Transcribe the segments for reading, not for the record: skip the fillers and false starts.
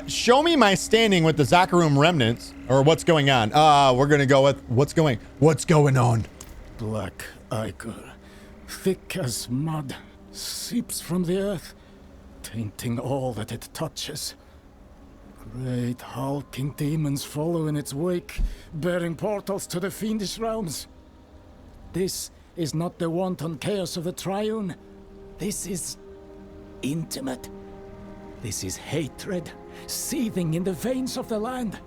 Show me my standing with the Zakarum Remnants, or what's going on. We're gonna go with what's going on. Black ichor, thick as mud, seeps from the earth, tainting all that it touches. Great hulking demons follow in its wake, bearing portals to the fiendish realms. This is not the wanton chaos of the Triune. This is intimate. This is hatred, seething in the veins of the land.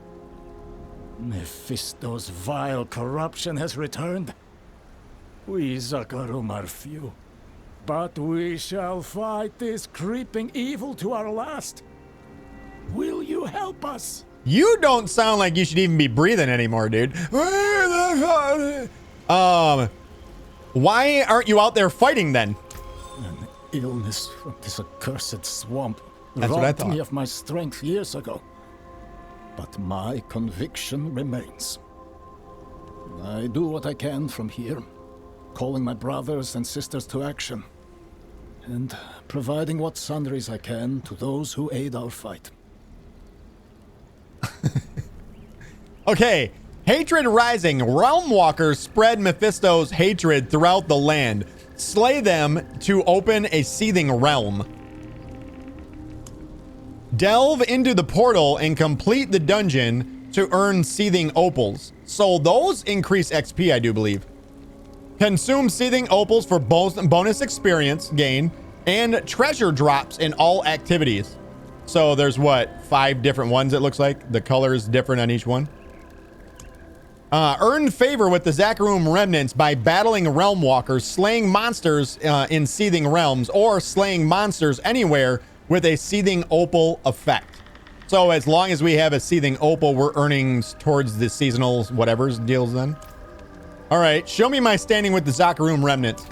Mephisto's vile corruption has returned. We Zakarum are few, but we shall fight this creeping evil to our last. Will you help us? You don't sound like you should even be breathing anymore, dude. Why aren't you out there fighting then? An illness from this accursed swamp That's what I robbed thought. me of my strength years ago. But my conviction remains. I do what I can from here, calling my brothers and sisters to action, and providing what sundries I can to those who aid our fight. Okay, hatred rising. Realmwalkers spread Mephisto's hatred throughout the land. Slay them to open a seething realm. Delve into the portal and complete the dungeon to earn seething opals. So those increase XP, I do believe. Consume seething opals for bonus experience gain and treasure drops in all activities. So there's what, 5 different ones it looks like. The color is different on each one. Earn favor with the Zakarum Remnants by battling Realmwalkers, slaying monsters in Seething Realms, or slaying monsters anywhere with a Seething Opal effect. So as long as we have a Seething Opal, we're earning towards the seasonal whatever's deals then. All right, show me my standing with the Zakarum Remnants.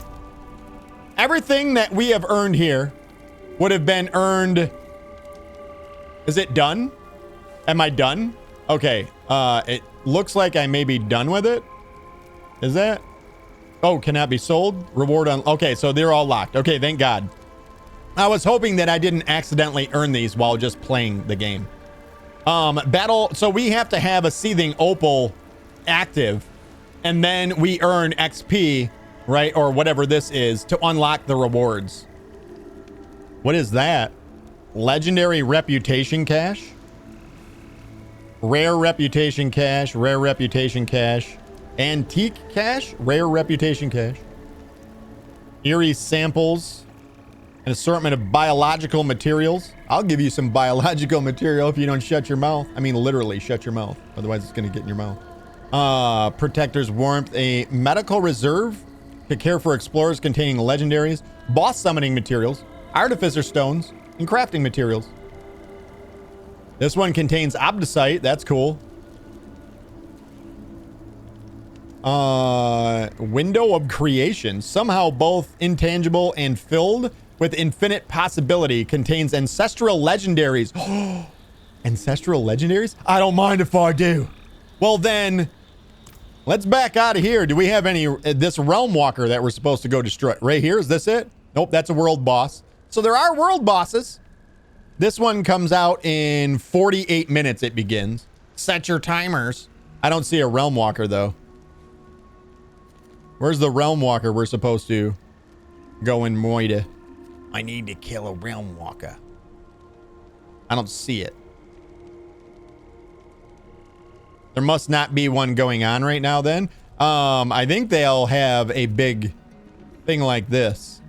Everything that we have earned here would have been earned. Is it done? Am I done? Okay, it looks like I may be done with it. Is that? Oh, cannot be sold. Reward on. Okay, so they're all locked. Okay, thank God. I was hoping that I didn't accidentally earn these while just playing the game. Battle. So we have to have a Seething Opal active, and then we earn XP, right? Or whatever this is to unlock the rewards. What is that? Legendary Reputation Cache? Rare Reputation Cache, Rare Reputation Cache, Antique Cache, Rare Reputation Cache, Eerie Samples, an assortment of biological materials. I'll give you some biological material if you don't shut your mouth. I mean, literally shut your mouth. Otherwise, it's going to get in your mouth. Protector's Warmth, a medical reserve to care for explorers containing legendaries, boss summoning materials, artificer stones, and crafting materials. This one contains Obdicite. That's cool. Window of Creation. Somehow both intangible and filled with infinite possibility. Contains ancestral legendaries. Ancestral legendaries? I don't mind if I do. Well then, let's back out of here. Do we have any... this Realmwalker that we're supposed to go destroy? Right here? Is this it? Nope, that's a world boss. So there are world bosses. This one comes out in 48 minutes. It begins. Set your timers. I don't see a Realmwalker though. Where's the Realmwalker we're supposed to go in Moida? I need to kill a Realmwalker. I don't see it. There must not be one going on right now then. I think they'll have a big thing like this.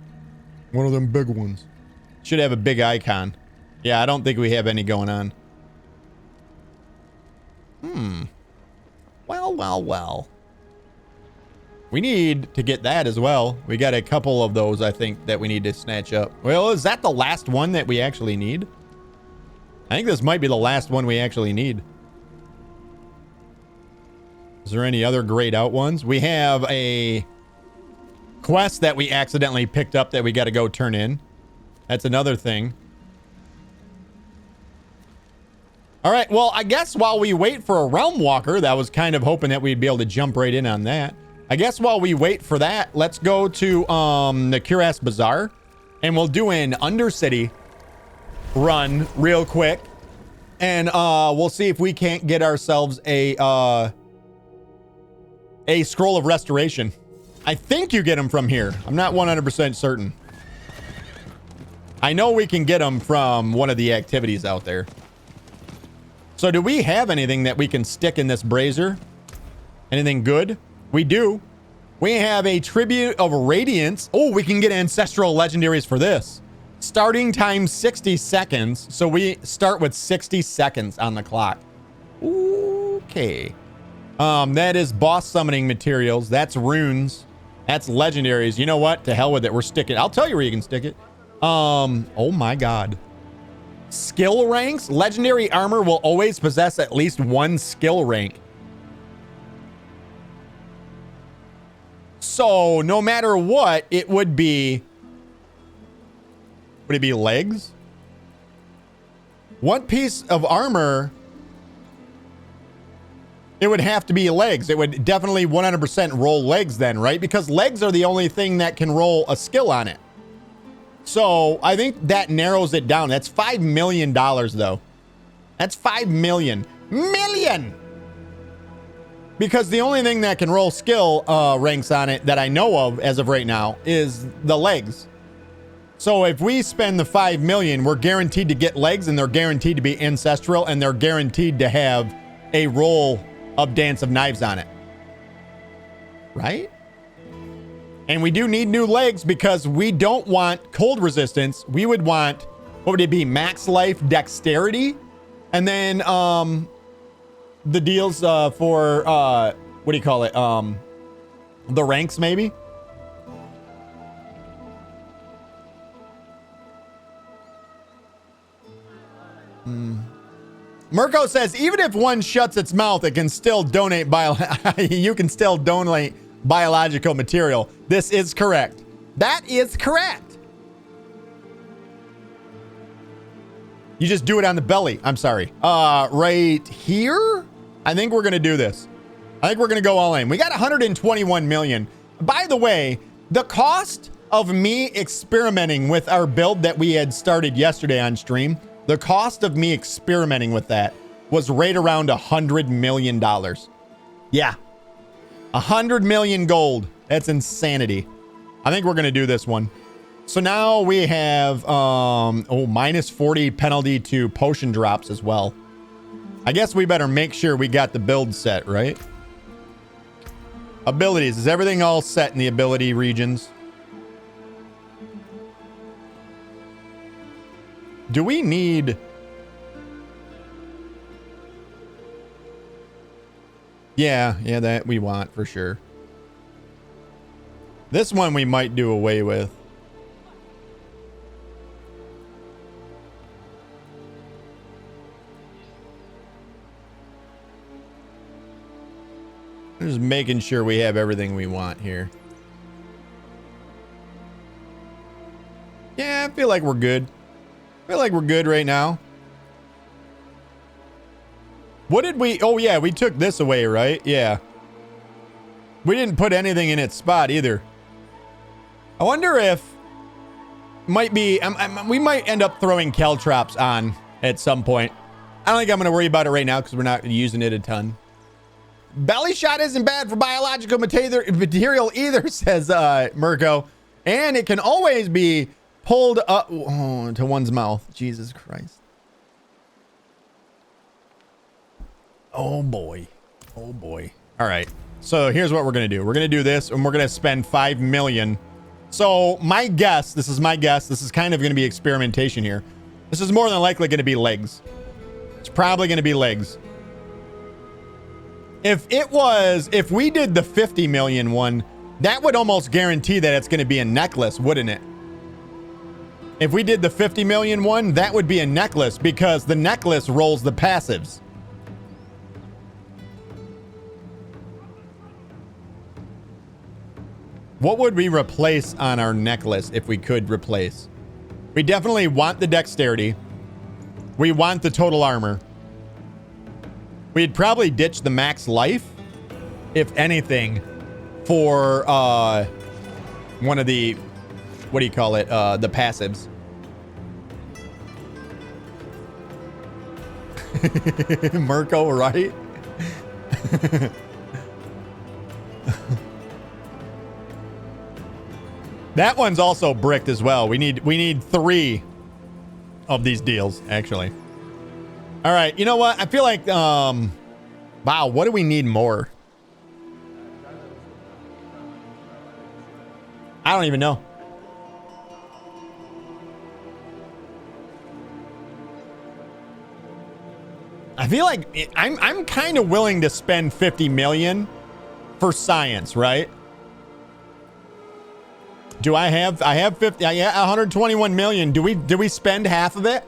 One of them big ones. Should have a big icon. Yeah, I don't think we have any going on. Well. We need to get that as well. We got a couple of those, I think, that we need to snatch up. Well, is that the last one that we actually need? I think this might be the last one we actually need. Is there any other grayed out ones? We have a quest that we accidentally picked up that we got to go turn in. That's another thing. All right, well, I guess while we wait for a Realmwalker, that was kind of hoping that we'd be able to jump right in on that. I guess while we wait for that, let's go to the Cuirass Bazaar, and we'll do an Undercity run real quick. And we'll see if we can't get ourselves a scroll of restoration. I think you get them from here. I'm not 100% certain. I know we can get them from one of the activities out there. So do we have anything that we can stick in this brazier? Anything good? We do. We have a tribute of radiance. Oh, we can get ancestral legendaries for this. Starting time 60 seconds. So we start with 60 seconds on the clock. Okay. That is boss summoning materials. That's runes. That's legendaries. You know what? To hell with it. We're sticking. I'll tell you where you can stick it. Oh my God. Skill ranks. Legendary armor will always possess at least one skill rank. So no matter what, it would be legs? What piece of armor? It would have to be legs. It would definitely 100% roll legs then, right? Because legs are the only thing that can roll a skill on it. So I think that narrows it down. That's $5 million though. That's 5 million. Because the only thing that can roll skill ranks on it that I know of as of right now is the legs. So if we spend the 5 million, we're guaranteed to get legs, and they're guaranteed to be ancestral, and they're guaranteed to have a roll of Dance of Knives on it. Right? And we do need new legs because we don't want cold resistance. We would want, what would it be? Max life, dexterity, and then the deals for what do you call it? The ranks maybe. Mirko says, even if one shuts its mouth, it can still donate you can still donate biological material. This is correct. That is correct. You just do it on the belly. I'm sorry. Right here? I think we're going to do this. I think we're going to go all in. We got 121 million. By the way, the cost of me experimenting with our build that we had started yesterday on stream, the cost of me experimenting with that was right around $100 million. Yeah. 100 million gold. That's insanity. I think we're going to do this one. So now we have, minus 40 penalty to potion drops as well. I guess we better make sure we got the build set, right? Abilities. Is everything all set in the ability regions? Do we need... Yeah, that we want for sure. This one we might do away with. Just making sure we have everything we want here. Yeah, I feel like we're good. I feel like we're good right now. What did we... Oh, yeah, we took this away, right? Yeah. We didn't put anything in its spot either. I wonder if... Might be... we might end up throwing caltrops on at some point. I don't think I'm going to worry about it right now because we're not using it a ton. Belly shot isn't bad for biological material either, says Mirko. And it can always be pulled up to one's mouth. Jesus Christ. Oh boy. Oh boy. All right. So here's what we're going to do. We're going to do this and we're going to spend 5 million. So my guess, this is my guess. This is kind of going to be experimentation here. This is more than likely going to be legs. It's probably going to be legs. If we did the 50 million one, that would almost guarantee that it's going to be a necklace, wouldn't it? If we did the 50 million one, that would be a necklace because the necklace rolls the passives. What would we replace on our necklace if we could replace? We definitely want the dexterity. We want the total armor. We'd probably ditch the max life, if anything, for one of the, what do you call it? The passives. Mirko, right? That one's also bricked as well. We need 3 of these deals, actually. All right, you know what? I feel like, wow, what do we need more? I don't even know. I feel like I'm kind of willing to spend 50 million for science, right? Do I have 50? Yeah, 121 million. Do we spend half of it?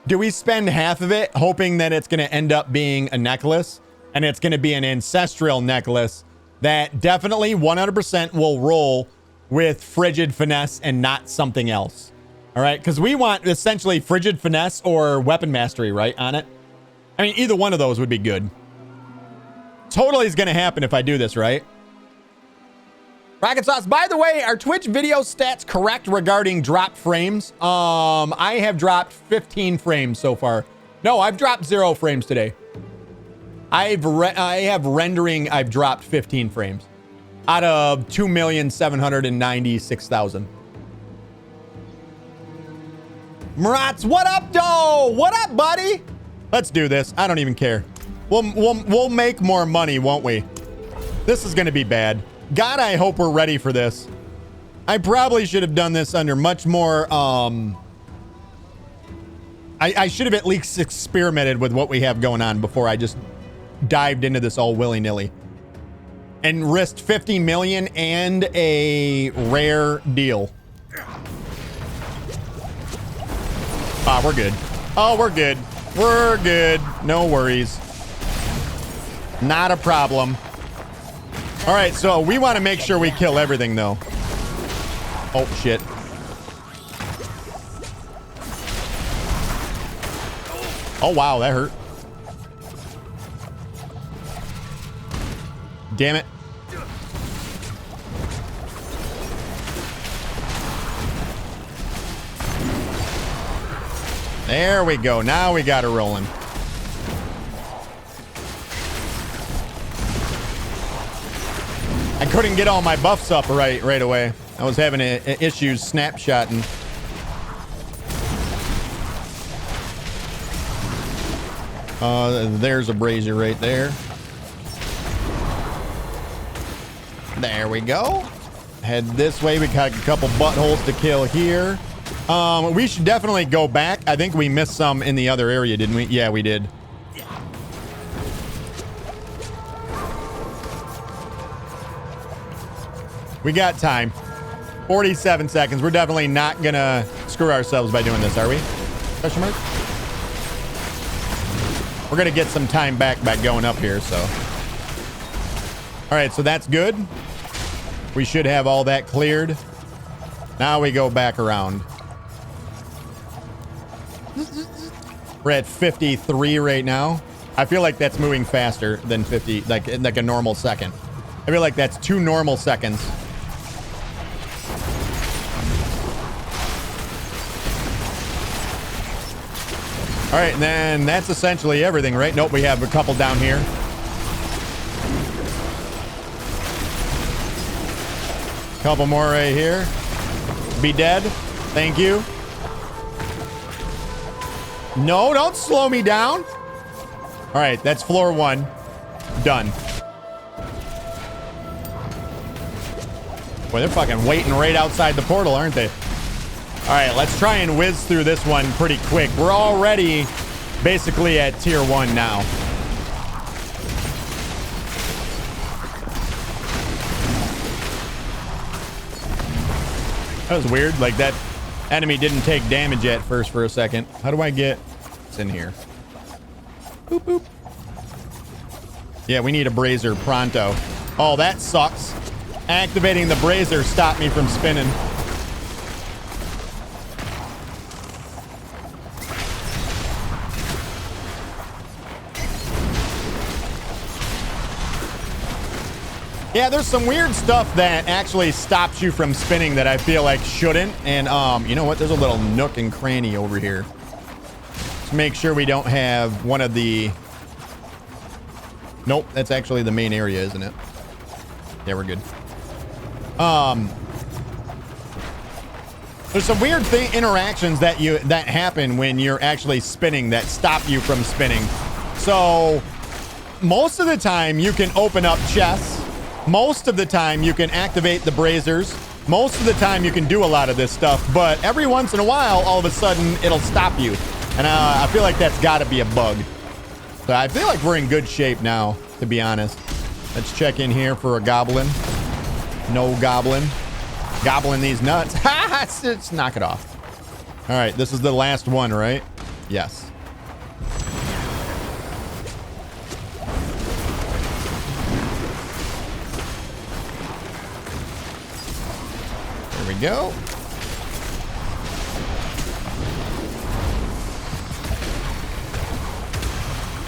Do we spend half of it hoping that it's going to end up being a necklace, and it's going to be an ancestral necklace that definitely 100% will roll with frigid finesse and not something else? All right, because we want essentially frigid finesse or weapon mastery, right, on it. I mean, either one of those would be good. Totally is going to happen if I do this, right? Rockitsauce, by the way, are Twitch video stats correct regarding drop frames? I have dropped 15 frames so far. No, I've dropped 0 frames today. I have rendering, I've dropped 15 frames out of 2,796,000. Marats, what up, doe? What up, buddy? Let's do this. I don't even care. We'll make more money, won't we? This is going to be bad. God, I hope we're ready for this. I probably should have done this under much more, I should have at least experimented with what we have going on before I just dived into this all willy-nilly. And risked 50 million and a rare deal. Ah, we're good. Oh, we're good. We're good. No worries. Not a problem. All right, so we want to make sure we kill everything, though. Oh, shit. Oh, wow, that hurt. Damn it. There we go. Now we got her rolling. I couldn't get all my buffs up right away. I was having issues snapshotting. There's a brazier right there. There we go. Head this way. We got a couple buttholes to kill here. We should definitely go back. I think we missed some in the other area, didn't we? Yeah, we did. We got time. 47 seconds. We're definitely not gonna screw ourselves by doing this, are we? Question mark? We're gonna get some time back by going up here, so. All right, so that's good. We should have all that cleared. Now we go back around. We're at 53 right now. I feel like that's moving faster than 50, like a normal second. I feel like that's 2 normal seconds. All right, and then that's essentially everything, right? Nope, we have a couple down here. Couple more right here. Be dead. Thank you. No, don't slow me down. All right, that's floor 1. Done. Boy, they're fucking waiting right outside the portal, aren't they? All right, let's try and whiz through this one pretty quick. We're already basically at tier 1 now. That was weird. Like, that enemy didn't take damage at first for a second. How do I get... It's in here. Boop, boop. Yeah, we need a brazier pronto. Oh, that sucks. Activating the brazier stopped me from spinning. Yeah, there's some weird stuff that actually stops you from spinning that I feel like shouldn't. And, you know what? There's a little nook and cranny over here. Let's make sure we don't have one of the... Nope, that's actually the main area, isn't it? Yeah, we're good. There's some weird interactions that happen when you're actually spinning that stop you from spinning. So most of the time you can open up chests. Most of the time you can activate the braziers. Most of the time you can do a lot of this stuff, but every once in a while, all of a sudden it'll stop you. And I feel like that's gotta be a bug. So I feel like we're in good shape now, to be honest. Let's check in here for a goblin. No goblin. Gobbling these nuts. Let's knock it off. All right, this is the last one, right? Yes. There we go.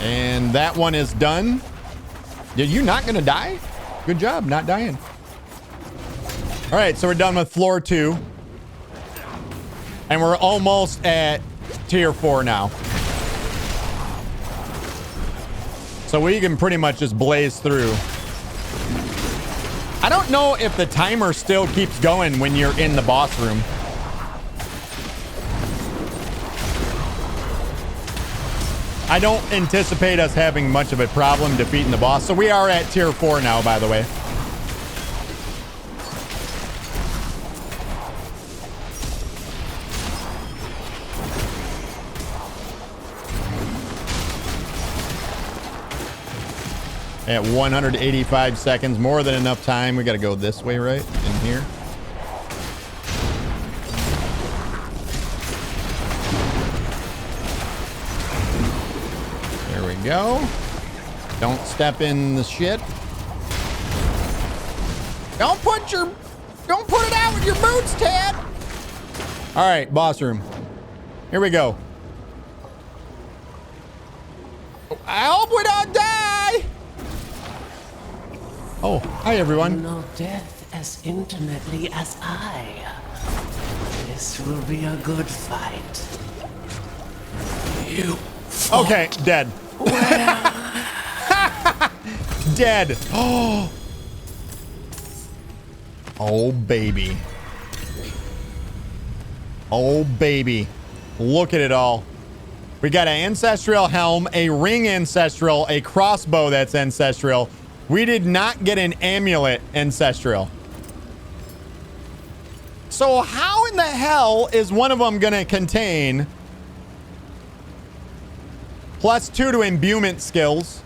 And that one is done. Are you not gonna die? Good job, not dying. All right, so we're done with floor 2. And we're almost at tier 4 now. So we can pretty much just blaze through. I don't know if the timer still keeps going when you're in the boss room. I don't anticipate us having much of a problem defeating the boss. So we are at tier 4 now, by the way. At 185 seconds, more than enough time. We got to go this way, right? In here. There we go. Don't step in the shit. Don't put it out with your boots, Ted. All right, boss room. Here we go. I hope we don't die. Oh, hi everyone. Know death as intimately as I. This will be a good fight. You. Okay, dead. Dead. Oh. Oh baby. Oh baby. Look at it all. We got an ancestral helm, a ring ancestral, a crossbow that's ancestral. We did not get an amulet ancestral. So how in the hell is one of them gonna contain +2 to imbuement skills?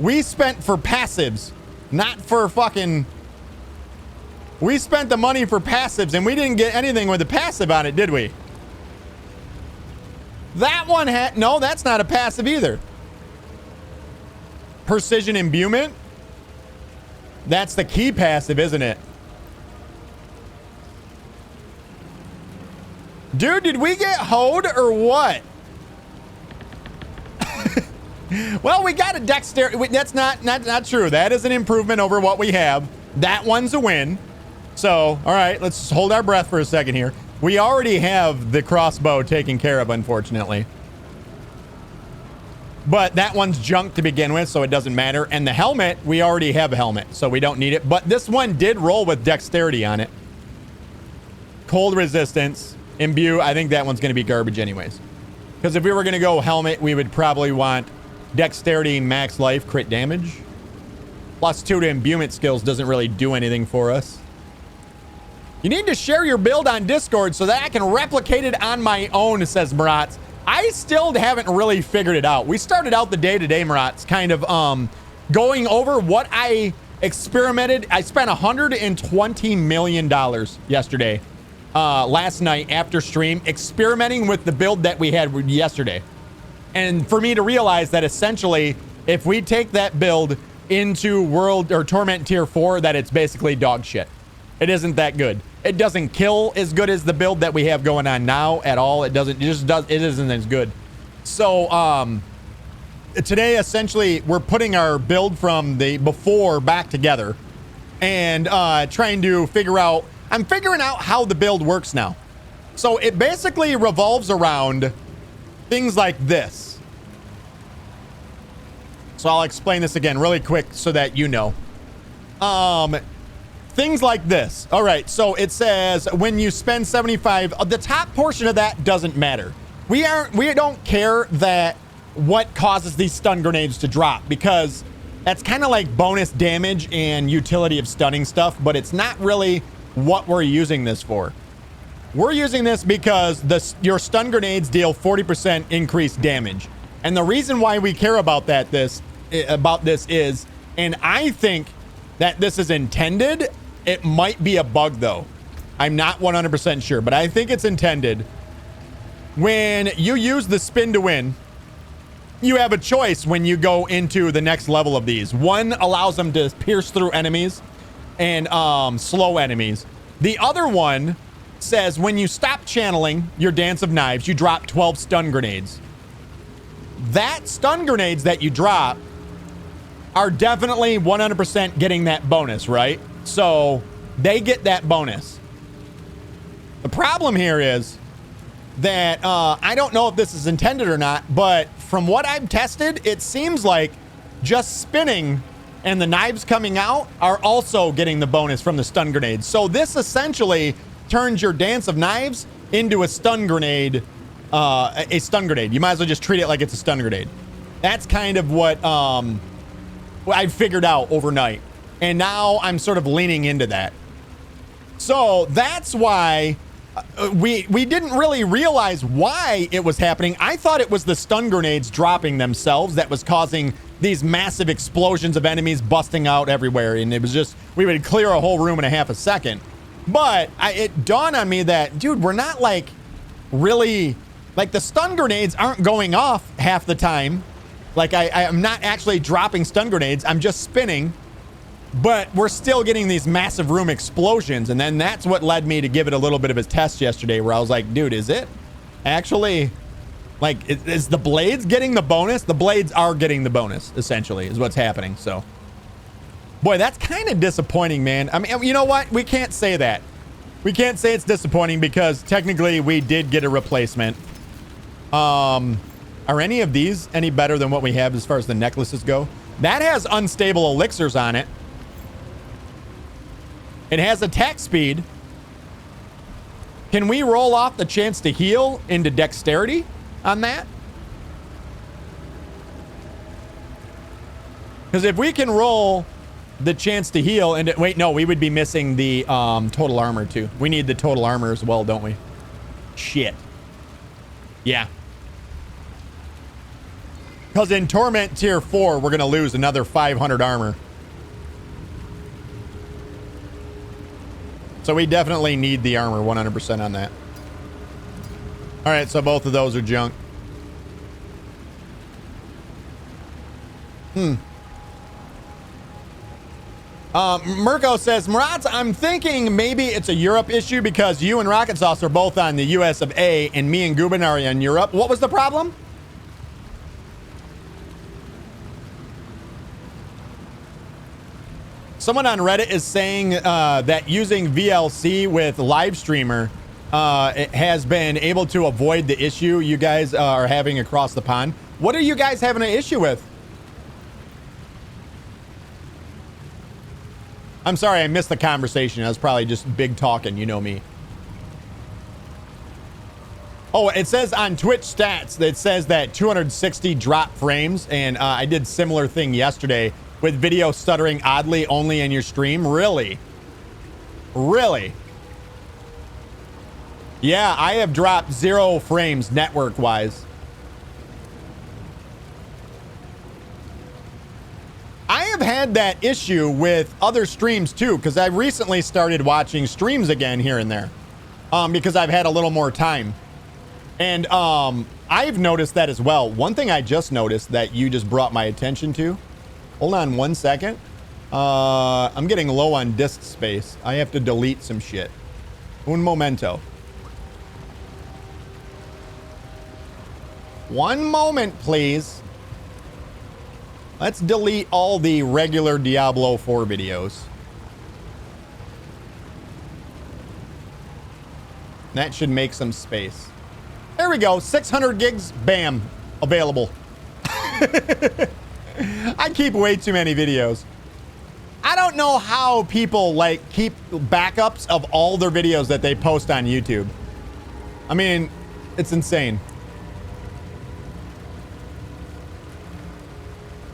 We spent for passives, not for fucking... We spent the money for passives and we didn't get anything with the passive on it, did we? That one had... No, that's not a passive either. Precision imbuement? That's the key passive, isn't it? Dude, did we get hoed or what? Well, we got a dexterity. That's not true. That is an improvement over what we have. That one's a win. So, all right, let's hold our breath for a second here. We already have the crossbow taken care of, unfortunately. But that one's junk to begin with, so it doesn't matter. And the helmet, we already have a helmet, so we don't need it. But this one did roll with dexterity on it. Cold resistance, imbue. I think that one's going to be garbage anyways. Because if we were going to go helmet, we would probably want dexterity, max life, crit damage. +2 to imbuement skills doesn't really do anything for us. You need to share your build on Discord so that I can replicate it on my own, says Marat. I still haven't really figured it out. We started out the day today, Marat, kind of going over what I experimented. I spent $120 million yesterday, last night after stream, experimenting with the build that we had yesterday. And for me to realize that essentially, if we take that build into World or Torment Tier 4, that it's basically dog shit. It isn't that good. It doesn't kill as good as the build that we have going on now at all. It doesn't, it isn't as good. So, today, essentially, we're putting our build from the before back together and trying to figure out, I'm figuring out how the build works now. So it basically revolves around things like this. So I'll explain this again really quick so that you know. Things like this. All right, so it says when you spend 75, the top portion of that doesn't matter. We don't care that what causes these stun grenades to drop, because that's kind of like bonus damage and utility of stunning stuff, but it's not really what we're using this for. We're using this because your stun grenades deal 40% increased damage. And the reason why we care about this is, and I think that this is intended, it might be a bug though. I'm not 100% sure, but I think it's intended. When you use the spin to win, you have a choice when you go into the next level of these. One allows them to pierce through enemies and slow enemies. The other one says when you stop channeling your Dance of Knives, you drop 12 stun grenades. That stun grenades that you drop are definitely 100% getting that bonus, right? So they get that bonus. The problem here is that I don't know if this is intended or not, but from what I've tested, it seems like just spinning and the knives coming out are also getting the bonus from the stun grenades. So this essentially turns your Dance of Knives into a stun grenade. A stun grenade. You might as well just treat it like it's a stun grenade. That's kind of what I figured out overnight. And now I'm sort of leaning into that. So that's why we didn't really realize why it was happening. I thought it was the stun grenades dropping themselves that was causing these massive explosions of enemies busting out everywhere. And it was just, we would clear a whole room in a half a second. But it dawned on me that, dude, we're not like really, like the stun grenades aren't going off half the time. Like I'm not actually dropping stun grenades. I'm just spinning. But we're still getting these massive room explosions. And then that's what led me to give it a little bit of a test yesterday where I was like, dude, is it actually, like, is the blades getting the bonus? The blades are getting the bonus, essentially, is what's happening. So, boy, that's kind of disappointing, man. I mean, you know what? We can't say that. We can't say it's disappointing because technically we did get a replacement. Are any of these any better than what we have as far as the necklaces go? That has unstable elixirs on it. It has attack speed. Can we roll off the chance to heal into dexterity on that? Because if we can roll the chance to heal and wait, no, we would be missing the total armor too. We need the total armor as well, don't we? Shit. Yeah. Because in Torment Tier 4, we're going to lose another 500 armor. So we definitely need the armor 100% on that. All right, so both of those are junk. Mirko says, Marat, I'm thinking maybe it's a Europe issue because you and Rockitsauce are both on the US of A and me and Gubin are in Europe. What was the problem? Someone on Reddit is saying that using VLC with live streamer it has been able to avoid the issue you guys are having across the pond. What are you guys having an issue with? I'm sorry, I missed the conversation. I was probably just big talking, you know me. Oh, it says on Twitch stats, it says that 260 drop frames, and I did similar thing yesterday with video stuttering oddly only in your stream. Really? Really? Yeah, I have dropped 0 frames network-wise. I have had that issue with other streams too, because I recently started watching streams again here and there, because I've had a little more time. And I've noticed that as well. One thing I just noticed that you just brought my attention to. Hold on 1 second. I'm getting low on disk space. I have to delete some shit. Un momento. One moment, please. Let's delete all the regular Diablo 4 videos. That should make some space. There we go. 600 gigs. Bam. Available. I keep way too many videos. I don't know how people like keep backups of all their videos that they post on YouTube. I mean, it's insane.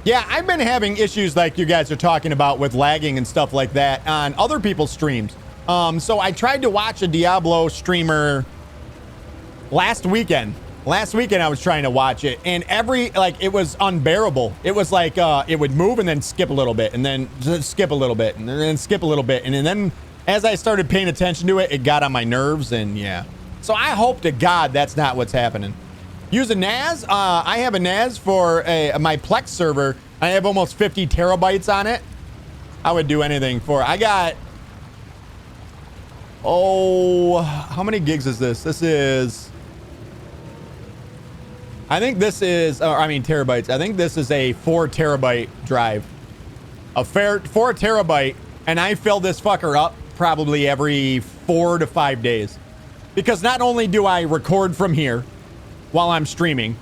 Yeah, I've been having issues like you guys are talking about with lagging and stuff like that on other people's streams. So I tried to watch a Diablo streamer last weekend. Last weekend I was trying to watch it, and it was unbearable. It was like it would move and then skip a little bit, and then skip a little bit, and then skip a little bit, and then as I started paying attention to it, it got on my nerves, and yeah. So I hope to God that's not what's happening. Use a NAS. I have a NAS for my Plex server. I have almost 50 terabytes on it. I would do anything for it. I got, how many gigs is this? This is, I think this is, terabytes. I think this is a 4 terabyte drive. A 4 terabyte, and I fill this fucker up probably every 4 to 5 days. Because not only do I record from here while I'm streaming,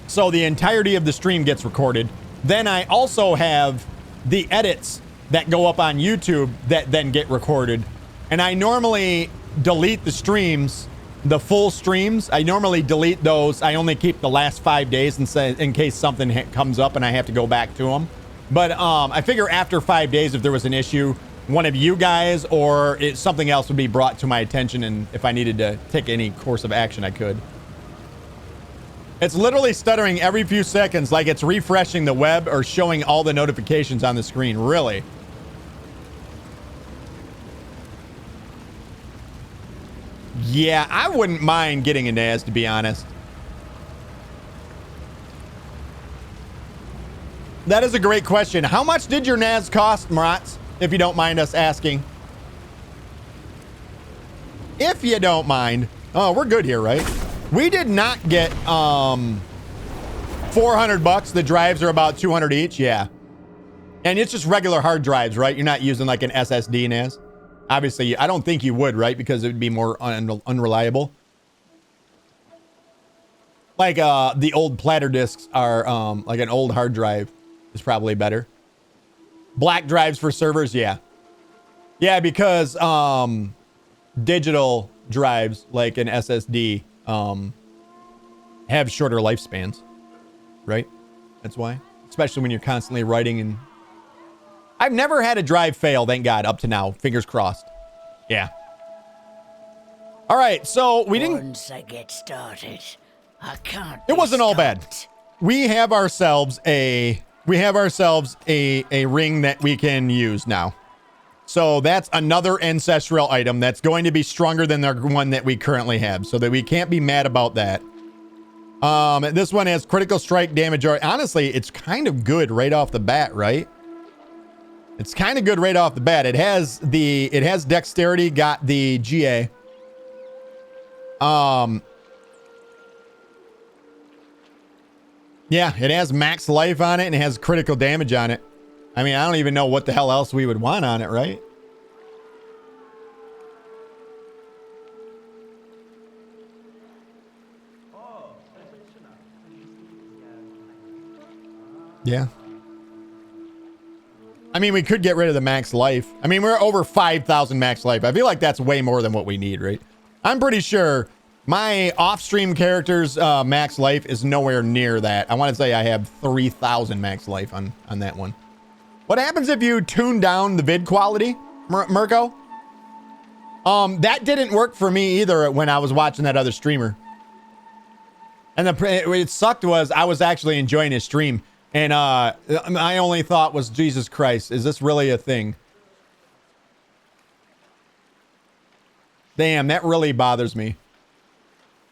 so the entirety of the stream gets recorded, then I also have the edits that go up on YouTube that then get recorded. And I normally delete the streams, the full streams. I normally delete those. I only keep the last 5 days in case something comes up and I have to go back to them. But I figure after 5 days, if there was an issue, one of you guys or something else would be brought to my attention, and if I needed to take any course of action, I could. It's literally stuttering every few seconds, like it's refreshing the web or showing all the notifications on the screen. Really? Yeah, I wouldn't mind getting a NAS, to be honest. That is a great question. How much did your NAS cost, Marats? If you don't mind us asking. If you don't mind. Oh, we're good here, right? We did not get 400 bucks. The drives are about 200 each. Yeah. And it's just regular hard drives, right? You're not using like an SSD NAS. Obviously, I don't think you would, right? Because it would be more unreliable. Like the old platter discs are like an old hard drive is probably better. Black drives for servers, yeah. Yeah, because digital drives like an SSD have shorter lifespans, right? That's why. Especially when you're constantly writing. And I've never had a drive fail, thank God, up to now. Fingers crossed. Yeah. All right, so we didn't... Once I get started, I can't. It wasn't all bad. We have ourselves a ring that we can use now. So that's another ancestral item that's going to be stronger than the one that we currently have, so that we can't be mad about that. This one has critical strike damage. Honestly, it's kind of good right off the bat, right? It's kind of good right off the bat. It has dexterity, got the GA. Yeah, it has max life on it and it has critical damage on it. I mean, I don't even know what the hell else we would want on it, right? Yeah. I mean, we could get rid of the max life. I mean, we're over 5,000 max life. I feel like that's way more than what we need, right? I'm pretty sure my off-stream character's max life is nowhere near that. I want to say I have 3,000 max life on that one. What happens if you tune down the vid quality, Mirko? That didn't work for me either when I was watching that other streamer. And it sucked was I was actually enjoying his stream. And my only thought was, Jesus Christ, is this really a thing? Damn, that really bothers me.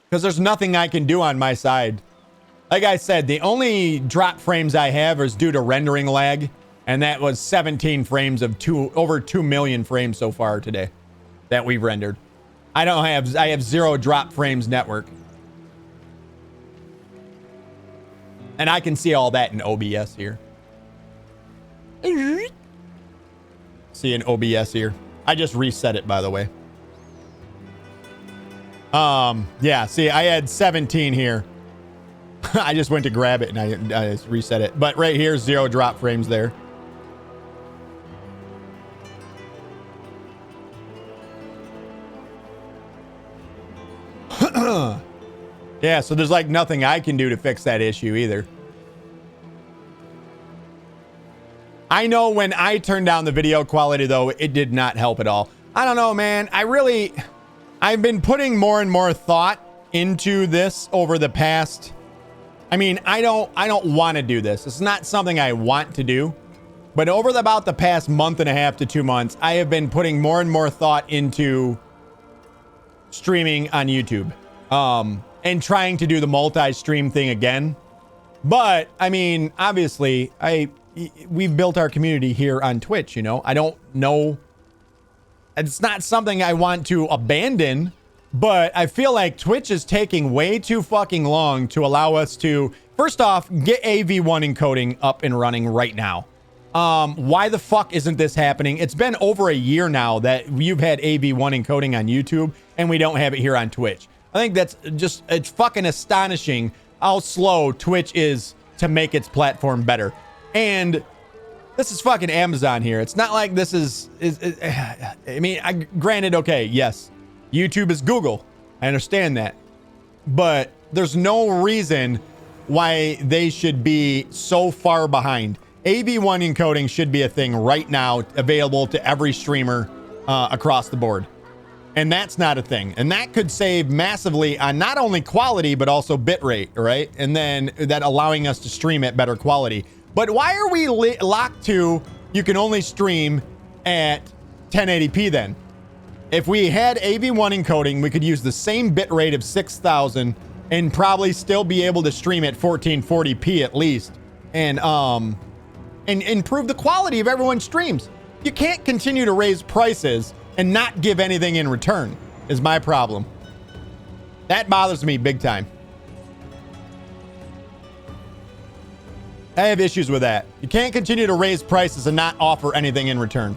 Because there's nothing I can do on my side. Like I said, the only drop frames I have is due to rendering lag. And that was 17 frames of over 2 million frames so far today that we've rendered. I have 0 drop frames network. And I can see all that in OBS here. See in OBS here. I just reset it, by the way. Yeah, see, I had 17 here. I just went to grab it and I just reset it. But right here, 0 drop frames there. Yeah, so there's like nothing I can do to fix that issue either. I know when I turned down the video quality, though, it did not help at all. I don't know, man. I've been putting more and more thought into this over the past. I mean, I don't want to do this. It's not something I want to do. But over about the past month and a half to 2 months, I have been putting more and more thought into streaming on YouTube. And trying to do the multi-stream thing again. But, I mean, obviously, we've built our community here on Twitch, you know? I don't know. It's not something I want to abandon, but I feel like Twitch is taking way too fucking long to allow us to, first off, get AV1 encoding up and running right now. Why the fuck isn't this happening? It's been over a year now that you've had AV1 encoding on YouTube, and we don't have it here on Twitch. I think that's just, it's fucking astonishing how slow Twitch is to make its platform better. And this is fucking Amazon here. It's not like this is I mean, granted, okay, yes, YouTube is Google. I understand that. But there's no reason why they should be so far behind. AV1 encoding should be a thing right now, available to every streamer across the board. And that's not a thing. And that could save massively on not only quality, but also bitrate, right? And then that allowing us to stream at better quality. But why are we locked to you can only stream at 1080p then? If we had AV1 encoding, we could use the same bitrate of 6,000 and probably still be able to stream at 1440p at least. And improve the quality of everyone's streams. You can't continue to raise prices and not give anything in return is my problem. That bothers me big time. I have issues with that. You can't continue to raise prices and not offer anything in return.